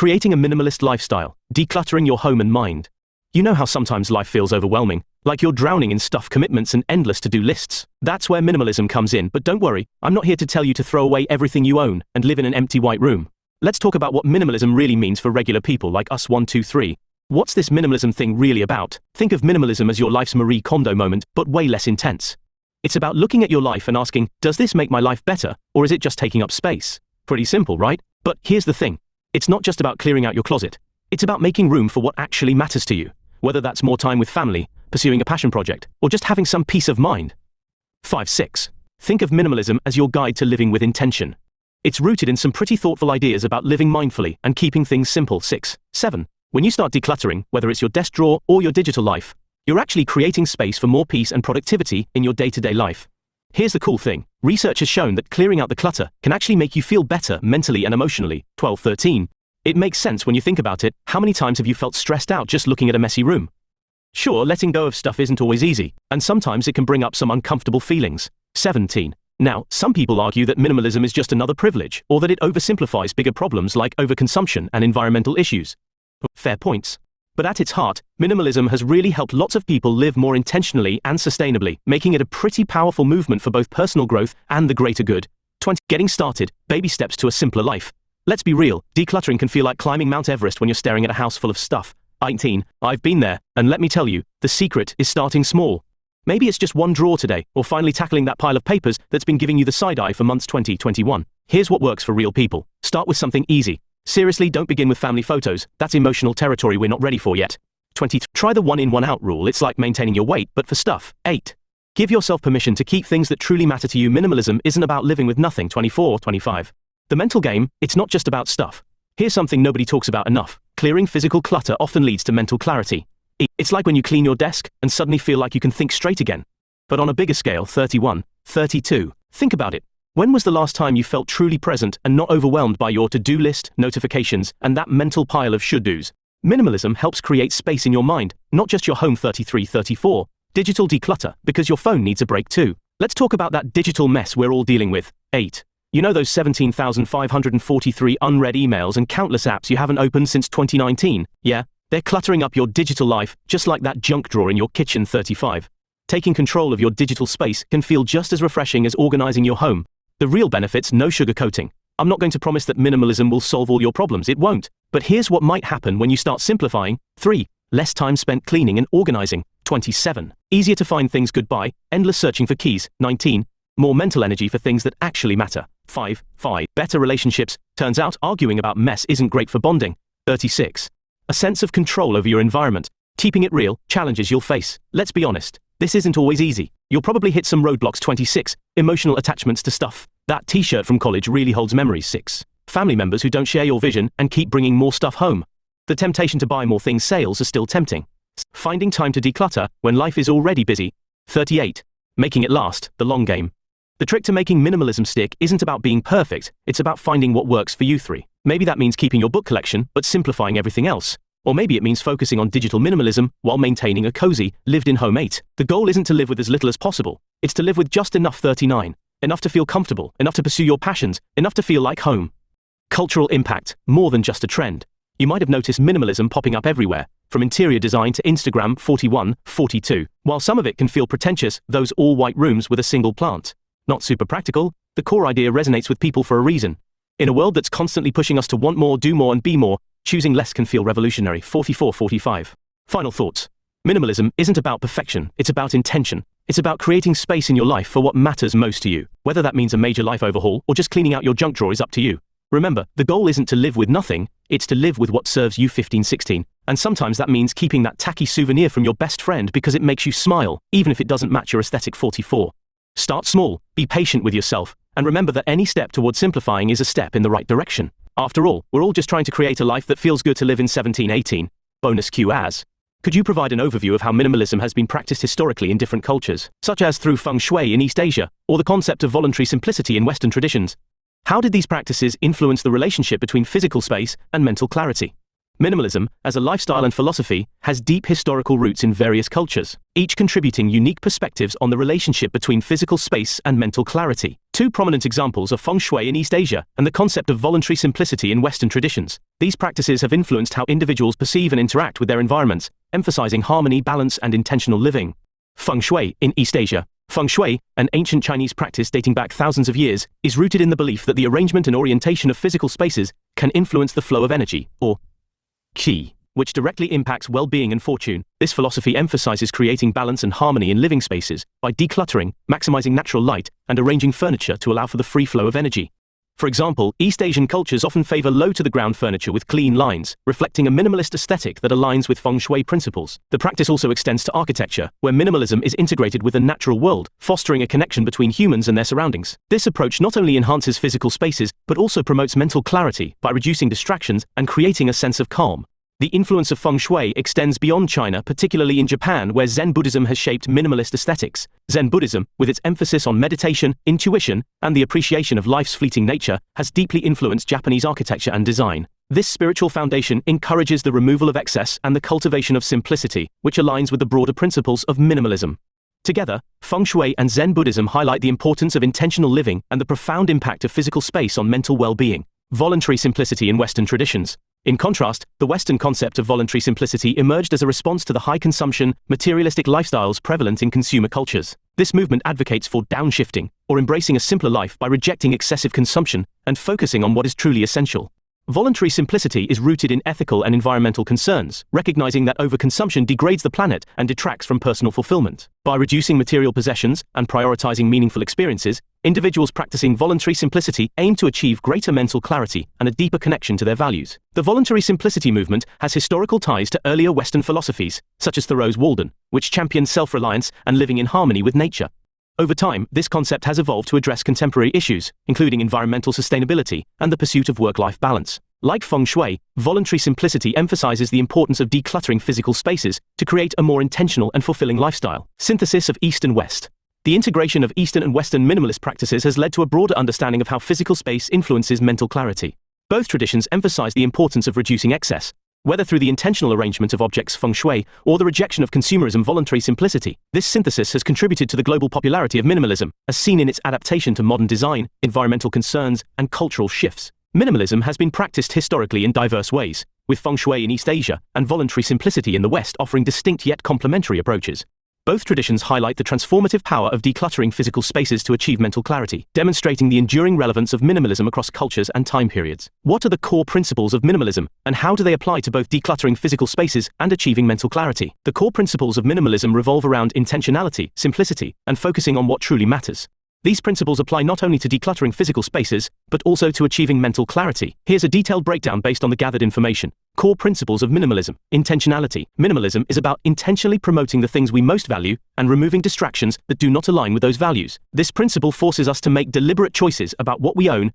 Creating a minimalist lifestyle, decluttering your home and mind. You know how sometimes life feels overwhelming, like you're drowning in stuff, commitments, and endless to-do lists. That's where minimalism comes in, but don't worry, I'm not here to tell you to throw away everything you own and live in an empty white room. Let's talk about what minimalism really means for regular people like us. 1, 2, 3. What's this minimalism thing really about? Think of minimalism as your life's Marie Kondo moment, but way less intense. It's about looking at your life and asking, does this make my life better, or is it just taking up space? Pretty simple, right? But here's the thing. It's not just about clearing out your closet. It's about making room for what actually matters to you, whether that's more time with family, pursuing a passion project, or just having some peace of mind. 5, 6. Think of minimalism as your guide to living with intention. It's rooted in some pretty thoughtful ideas about living mindfully and keeping things simple. 6, 7. When you start decluttering, whether it's your desk drawer or your digital life, you're actually creating space for more peace and productivity in your day-to-day life. Here's the cool thing. Research has shown that clearing out the clutter can actually make you feel better mentally and emotionally. 12, 13. It makes sense when you think about it. How many times have you felt stressed out just looking at a messy room? Sure, letting go of stuff isn't always easy, and sometimes it can bring up some uncomfortable feelings. 17. Now, some people argue that minimalism is just another privilege, or that it oversimplifies bigger problems like overconsumption and environmental issues. Fair points. But at its heart, minimalism has really helped lots of people live more intentionally and sustainably, making it a pretty powerful movement for both personal growth and the greater good. 20. Getting started, baby steps to a simpler life. Let's be real, decluttering can feel like climbing Mount Everest when you're staring at a house full of stuff. 19. I've been there, and let me tell you, the secret is starting small. Maybe it's just one drawer today, or finally tackling that pile of papers that's been giving you the side eye for months. 2021. Here's what works for real people. Start with something easy. Seriously, don't begin with family photos. That's emotional territory we're not ready for yet. 20. Try the 1 in 1 out rule. It's like maintaining your weight, but for stuff. 8. Give yourself permission to keep things that truly matter to you. Minimalism isn't about living with nothing. 24. 25. The mental game, it's not just about stuff. Here's something nobody talks about enough. Clearing physical clutter often leads to mental clarity. It's like when you clean your desk and suddenly feel like you can think straight again. But on a bigger scale. 31. 32. Think about it. When was the last time you felt truly present and not overwhelmed by your to-do list, notifications, and that mental pile of should-dos? Minimalism helps create space in your mind, not just your home. 33. 34. Digital declutter, because your phone needs a break too. Let's talk about that digital mess we're all dealing with. 8. You know those 17,543 unread emails and countless apps you haven't opened since 2019? Yeah, they're cluttering up your digital life, just like that junk drawer in your kitchen. 35. Taking control of your digital space can feel just as refreshing as organizing your home. The real benefits, no sugarcoating. I'm not going to promise that minimalism will solve all your problems. It won't. But here's what might happen when you start simplifying. 3. Less time spent cleaning and organizing. 27. Easier to find things. Goodbye endless searching for keys. 19. More mental energy for things that actually matter. 5. Better relationships. Turns out arguing about mess isn't great for bonding. 36. A sense of control over your environment. Keeping it real, challenges you'll face. Let's be honest. This isn't always easy. You'll probably hit some roadblocks. 26. Emotional attachments to stuff. That t-shirt from college really holds memories. 6. Family members who don't share your vision and keep bringing more stuff home. The temptation to buy more things. Sales are still tempting. Finding time to declutter when life is already busy. 38. Making it last, the long game. The trick to making minimalism stick isn't about being perfect, it's about finding what works for you. 3. Maybe that means keeping your book collection, but simplifying everything else. Or maybe it means focusing on digital minimalism while maintaining a cozy, lived-in home. 8. The goal isn't to live with as little as possible, it's to live with just enough. 39. Enough to feel comfortable, enough to pursue your passions, enough to feel like home. Cultural impact, more than just a trend. You might have noticed minimalism popping up everywhere, from interior design to Instagram. 41, 42. While some of it can feel pretentious, those all-white rooms with a single plant. Not super practical, the core idea resonates with people for a reason. In a world that's constantly pushing us to want more, do more, and be more, choosing less can feel revolutionary. 44, 45. Final thoughts. Minimalism isn't about perfection, it's about intention. It's about creating space in your life for what matters most to you. Whether that means a major life overhaul or just cleaning out your junk drawer is up to you. Remember, the goal isn't to live with nothing, it's to live with what serves you. 15, 16. And sometimes that means keeping that tacky souvenir from your best friend because it makes you smile, even if it doesn't match your aesthetic. 44. Start small, be patient with yourself, and remember that any step toward simplifying is a step in the right direction. After all, we're all just trying to create a life that feels good to live in. 17, 18. Bonus Q as. Could you provide an overview of how minimalism has been practiced historically in different cultures, such as through feng shui in East Asia, or the concept of voluntary simplicity in Western traditions? How did these practices influence the relationship between physical space and mental clarity? Minimalism, as a lifestyle and philosophy, has deep historical roots in various cultures, each contributing unique perspectives on the relationship between physical space and mental clarity. Two prominent examples are feng shui in East Asia and the concept of voluntary simplicity in Western traditions. These practices have influenced how individuals perceive and interact with their environments, emphasizing harmony, balance, and intentional living. Feng shui in East Asia. Feng shui, an ancient Chinese practice dating back thousands of years, is rooted in the belief that the arrangement and orientation of physical spaces can influence the flow of energy, or qi, which directly impacts well-being and fortune. This philosophy emphasizes creating balance and harmony in living spaces by decluttering, maximizing natural light, and arranging furniture to allow for the free flow of energy. For example, East Asian cultures often favor low-to-the-ground furniture with clean lines, reflecting a minimalist aesthetic that aligns with feng shui principles. The practice also extends to architecture, where minimalism is integrated with the natural world, fostering a connection between humans and their surroundings. This approach not only enhances physical spaces, but also promotes mental clarity by reducing distractions and creating a sense of calm. The influence of feng shui extends beyond China, particularly in Japan, where Zen Buddhism has shaped minimalist aesthetics. Zen Buddhism, with its emphasis on meditation, intuition, and the appreciation of life's fleeting nature, has deeply influenced Japanese architecture and design. This spiritual foundation encourages the removal of excess and the cultivation of simplicity, which aligns with the broader principles of minimalism. Together, feng shui and Zen Buddhism highlight the importance of intentional living and the profound impact of physical space on mental well-being. Voluntary simplicity in Western traditions. In contrast, the Western concept of voluntary simplicity emerged as a response to the high-consumption, materialistic lifestyles prevalent in consumer cultures. This movement advocates for downshifting, or embracing a simpler life by rejecting excessive consumption and focusing on what is truly essential. Voluntary simplicity is rooted in ethical and environmental concerns, recognizing that overconsumption degrades the planet and detracts from personal fulfillment. By reducing material possessions and prioritizing meaningful experiences, individuals practicing voluntary simplicity aim to achieve greater mental clarity and a deeper connection to their values. The voluntary simplicity movement has historical ties to earlier Western philosophies, such as Thoreau's Walden, which championed self-reliance and living in harmony with nature. Over time, this concept has evolved to address contemporary issues, including environmental sustainability and the pursuit of work-life balance. Like feng shui, voluntary simplicity emphasizes the importance of decluttering physical spaces to create a more intentional and fulfilling lifestyle. Synthesis of East and West. The integration of Eastern and Western minimalist practices has led to a broader understanding of how physical space influences mental clarity. Both traditions emphasize the importance of reducing excess, whether through the intentional arrangement of objects feng shui or the rejection of consumerism voluntary simplicity. This synthesis has contributed to the global popularity of minimalism, as seen in its adaptation to modern design, environmental concerns, and cultural shifts. Minimalism has been practiced historically in diverse ways, with feng shui in East Asia and voluntary simplicity in the West offering distinct yet complementary approaches. Both traditions highlight the transformative power of decluttering physical spaces to achieve mental clarity, demonstrating the enduring relevance of minimalism across cultures and time periods. What are the core principles of minimalism, and how do they apply to both decluttering physical spaces and achieving mental clarity? The core principles of minimalism revolve around intentionality, simplicity, and focusing on what truly matters. These principles apply not only to decluttering physical spaces, but also to achieving mental clarity. Here's a detailed breakdown based on the gathered information. Core principles of minimalism. Intentionality. Minimalism is about intentionally promoting the things we most value and removing distractions that do not align with those values. This principle forces us to make deliberate choices about what we own